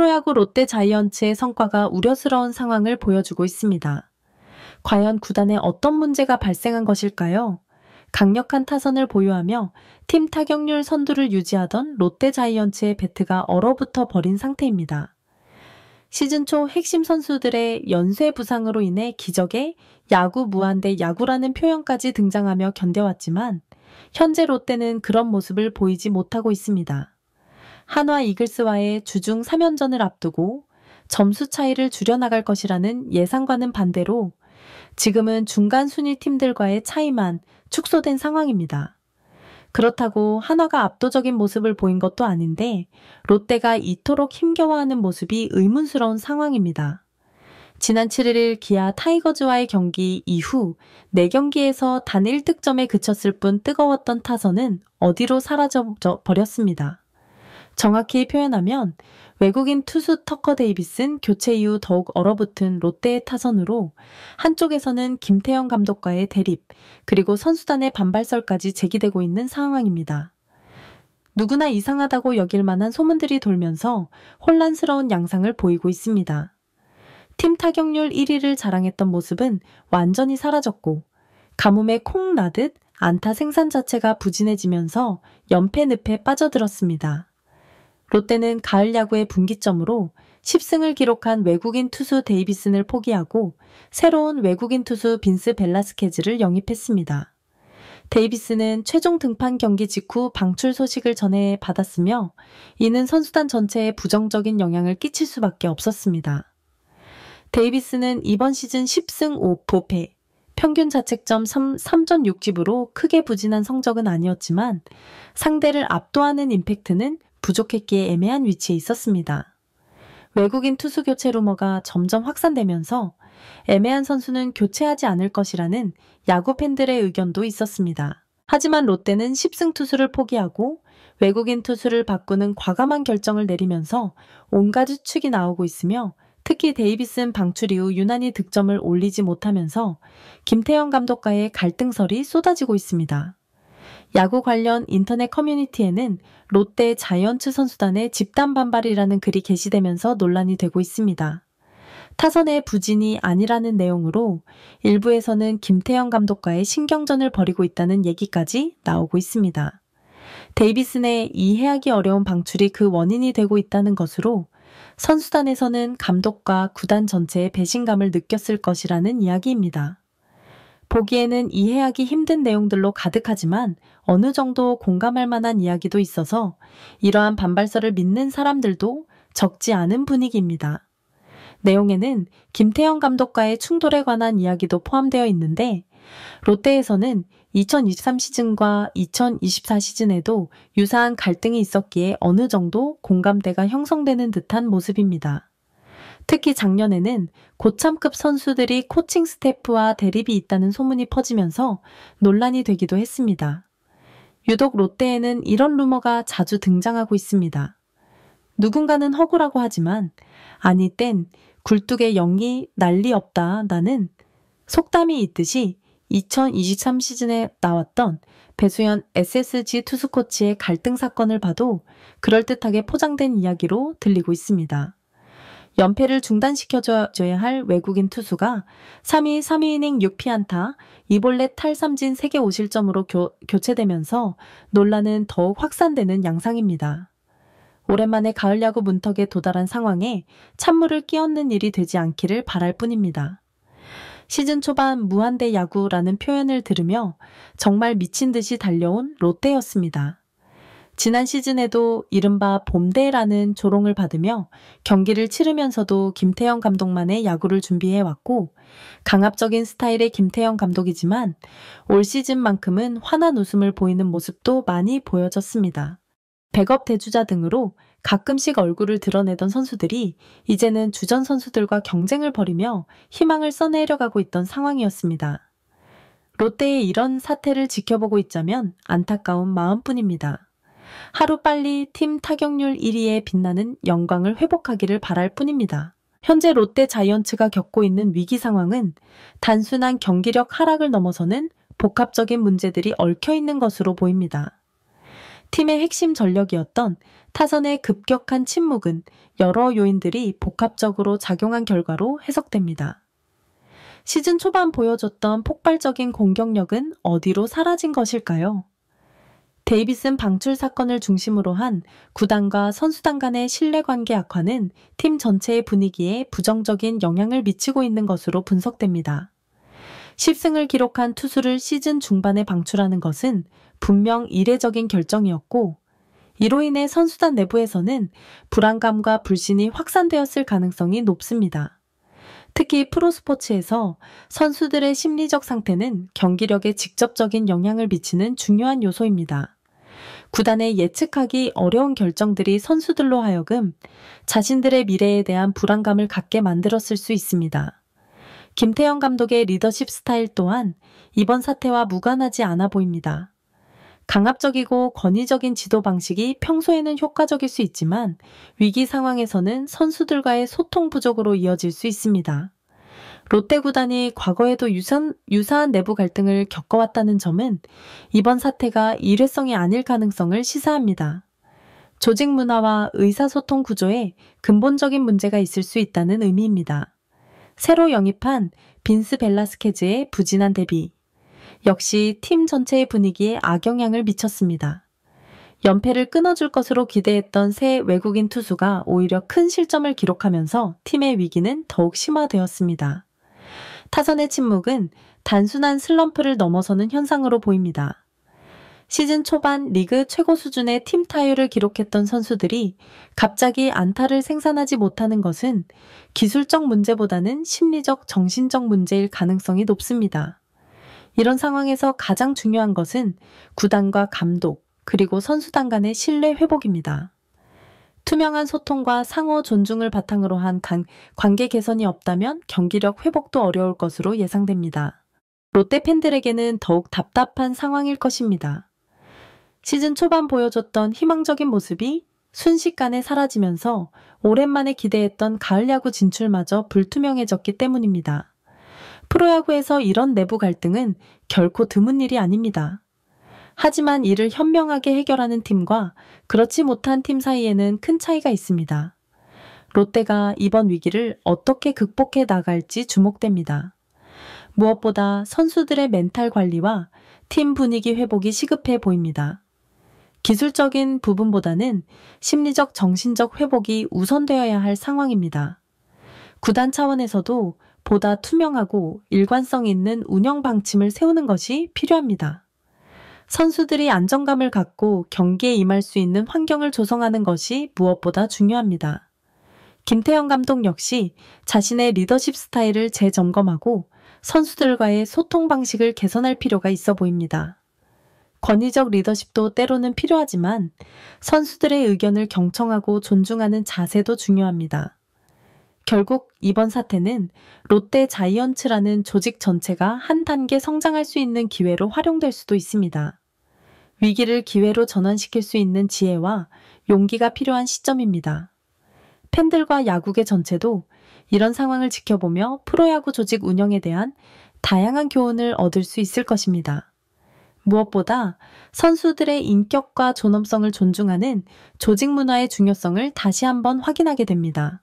프로야구 롯데 자이언츠의 성과가 우려스러운 상황을 보여주고 있습니다. 과연 구단에 어떤 문제가 발생한 것일까요? 강력한 타선을 보유하며 팀 타격률 선두를 유지하던 롯데 자이언츠의 배트가 얼어붙어 버린 상태입니다. 시즌 초 핵심 선수들의 연쇄 부상으로 인해 기적의 야구 무한대 야구라는 표현까지 등장하며 견뎌왔지만 현재 롯데는 그런 모습을 보이지 못하고 있습니다. 한화 이글스와의 주중 3연전을 앞두고 점수 차이를 줄여나갈 것이라는 예상과는 반대로 지금은 중간 순위 팀들과의 차이만 축소된 상황입니다. 그렇다고 한화가 압도적인 모습을 보인 것도 아닌데 롯데가 이토록 힘겨워하는 모습이 의문스러운 상황입니다. 지난 7일 기아 타이거즈와의 경기 이후 4경기에서 단 1득점에 그쳤을 뿐 뜨거웠던 타선은 어디로 사라져 버렸습니다. 정확히 표현하면 외국인 투수 터커 데이비슨 교체 이후 더욱 얼어붙은 롯데의 타선으로 한쪽에서는 김태형 감독과의 대립, 그리고 선수단의 반발설까지 제기되고 있는 상황입니다. 누구나 이상하다고 여길 만한 소문들이 돌면서 혼란스러운 양상을 보이고 있습니다. 팀 타격률 1위를 자랑했던 모습은 완전히 사라졌고 가뭄에 콩 나듯 안타 생산 자체가 부진해지면서 연패 늪에 빠져들었습니다. 롯데는 가을 야구의 분기점으로 10승을 기록한 외국인 투수 데이비슨을 포기하고 새로운 외국인 투수 빈스 벨라스케즈를 영입했습니다. 데이비스는 최종 등판 경기 직후 방출 소식을 전해 받았으며 이는 선수단 전체에 부정적인 영향을 끼칠 수밖에 없었습니다. 데이비스는 이번 시즌 10승 5패, 평균 자책점 3전 6집으로 크게 부진한 성적은 아니었지만 상대를 압도하는 임팩트는 부족했기에 애매한 위치에 있었습니다. 외국인 투수 교체 루머가 점점 확산되면서 애매한 선수는 교체하지 않을 것이라는 야구 팬들의 의견도 있었습니다. 하지만 롯데는 10승 투수를 포기하고 외국인 투수를 바꾸는 과감한 결정을 내리면서 온갖 추측이 나오고 있으며 특히 데이비슨 방출 이후 유난히 득점을 올리지 못하면서 김태형 감독과의 갈등설이 쏟아지고 있습니다. 야구 관련 인터넷 커뮤니티에는 롯데 자이언츠 선수단의 집단 반발이라는 글이 게시되면서 논란이 되고 있습니다. 타선의 부진이 아니라는 내용으로 일부에서는 김태형 감독과의 신경전을 벌이고 있다는 얘기까지 나오고 있습니다. 데이비슨의 이해하기 어려운 방출이 그 원인이 되고 있다는 것으로 선수단에서는 감독과 구단 전체의 배신감을 느꼈을 것이라는 이야기입니다. 보기에는 이해하기 힘든 내용들로 가득하지만 어느 정도 공감할 만한 이야기도 있어서 이러한 반발설을 믿는 사람들도 적지 않은 분위기입니다. 내용에는 김태형 감독과의 충돌에 관한 이야기도 포함되어 있는데 롯데에서는 2023 시즌과 2024 시즌에도 유사한 갈등이 있었기에 어느 정도 공감대가 형성되는 듯한 모습입니다. 특히 작년에는 고참급 선수들이 코칭 스태프와 대립이 있다는 소문이 퍼지면서 논란이 되기도 했습니다. 유독 롯데에는 이런 루머가 자주 등장하고 있습니다. 누군가는 허구라고 하지만 아니 땐 굴뚝에 영이 난리 없다 나는 속담이 있듯이 2023 시즌에 나왔던 배수현 SSG 투수 코치의 갈등 사건을 봐도 그럴듯하게 포장된 이야기로 들리고 있습니다. 연패를 중단시켜줘야 할 외국인 투수가 3이닝 6피안타, 2볼넷 탈삼진 3개 5실점으로 교체되면서 논란은 더욱 확산되는 양상입니다. 오랜만에 가을 야구 문턱에 도달한 상황에 찬물을 끼얹는 일이 되지 않기를 바랄 뿐입니다. 시즌 초반 무한대 야구라는 표현을 들으며 정말 미친 듯이 달려온 롯데였습니다. 지난 시즌에도 이른바 봄대라는 조롱을 받으며 경기를 치르면서도 김태형 감독만의 야구를 준비해왔고 강압적인 스타일의 김태형 감독이지만 올 시즌만큼은 환한 웃음을 보이는 모습도 많이 보여졌습니다. 백업 대주자 등으로 가끔씩 얼굴을 드러내던 선수들이 이제는 주전 선수들과 경쟁을 벌이며 희망을 써내려가고 있던 상황이었습니다. 롯데의 이런 사태를 지켜보고 있자면 안타까운 마음뿐입니다. 하루빨리 팀 타격률 1위에 빛나는 영광을 회복하기를 바랄 뿐입니다. 현재 롯데 자이언츠가 겪고 있는 위기 상황은 단순한 경기력 하락을 넘어서는 복합적인 문제들이 얽혀 있는 것으로 보입니다. 팀의 핵심 전력이었던 타선의 급격한 침묵은 여러 요인들이 복합적으로 작용한 결과로 해석됩니다. 시즌 초반 보여줬던 폭발적인 공격력은 어디로 사라진 것일까요? 데이비슨 방출 사건을 중심으로 한 구단과 선수단 간의 신뢰관계 악화는 팀 전체의 분위기에 부정적인 영향을 미치고 있는 것으로 분석됩니다. 10승을 기록한 투수를 시즌 중반에 방출하는 것은 분명 이례적인 결정이었고, 이로 인해 선수단 내부에서는 불안감과 불신이 확산되었을 가능성이 높습니다. 특히 프로스포츠에서 선수들의 심리적 상태는 경기력에 직접적인 영향을 미치는 중요한 요소입니다. 구단의 예측하기 어려운 결정들이 선수들로 하여금 자신들의 미래에 대한 불안감을 갖게 만들었을 수 있습니다. 김태형 감독의 리더십 스타일 또한 이번 사태와 무관하지 않아 보입니다. 강압적이고 권위적인 지도 방식이 평소에는 효과적일 수 있지만 위기 상황에서는 선수들과의 소통 부족으로 이어질 수 있습니다. 롯데 구단이 과거에도 유사한 내부 갈등을 겪어왔다는 점은 이번 사태가 일회성이 아닐 가능성을 시사합니다. 조직 문화와 의사소통 구조에 근본적인 문제가 있을 수 있다는 의미입니다. 새로 영입한 빈스 벨라스케즈의 부진한 데뷔. 역시 팀 전체의 분위기에 악영향을 미쳤습니다. 연패를 끊어줄 것으로 기대했던 새 외국인 투수가 오히려 큰 실점을 기록하면서 팀의 위기는 더욱 심화되었습니다. 타선의 침묵은 단순한 슬럼프를 넘어서는 현상으로 보입니다. 시즌 초반 리그 최고 수준의 팀 타율을 기록했던 선수들이 갑자기 안타를 생산하지 못하는 것은 기술적 문제보다는 심리적, 정신적 문제일 가능성이 높습니다. 이런 상황에서 가장 중요한 것은 구단과 감독, 그리고 선수단 간의 신뢰 회복입니다. 투명한 소통과 상호 존중을 바탕으로 한 관계 개선이 없다면 경기력 회복도 어려울 것으로 예상됩니다. 롯데 팬들에게는 더욱 답답한 상황일 것입니다. 시즌 초반 보여줬던 희망적인 모습이 순식간에 사라지면서 오랜만에 기대했던 가을 야구 진출마저 불투명해졌기 때문입니다. 프로야구에서 이런 내부 갈등은 결코 드문 일이 아닙니다. 하지만 이를 현명하게 해결하는 팀과 그렇지 못한 팀 사이에는 큰 차이가 있습니다. 롯데가 이번 위기를 어떻게 극복해 나갈지 주목됩니다. 무엇보다 선수들의 멘탈 관리와 팀 분위기 회복이 시급해 보입니다. 기술적인 부분보다는 심리적, 정신적 회복이 우선되어야 할 상황입니다. 구단 차원에서도 보다 투명하고 일관성 있는 운영 방침을 세우는 것이 필요합니다. 선수들이 안정감을 갖고 경기에 임할 수 있는 환경을 조성하는 것이 무엇보다 중요합니다. 김태형 감독 역시 자신의 리더십 스타일을 재점검하고 선수들과의 소통 방식을 개선할 필요가 있어 보입니다. 권위적 리더십도 때로는 필요하지만 선수들의 의견을 경청하고 존중하는 자세도 중요합니다. 결국 이번 사태는 롯데 자이언츠라는 조직 전체가 한 단계 성장할 수 있는 기회로 활용될 수도 있습니다. 위기를 기회로 전환시킬 수 있는 지혜와 용기가 필요한 시점입니다. 팬들과 야구계 전체도 이런 상황을 지켜보며 프로야구 조직 운영에 대한 다양한 교훈을 얻을 수 있을 것입니다. 무엇보다 선수들의 인격과 존엄성을 존중하는 조직 문화의 중요성을 다시 한번 확인하게 됩니다.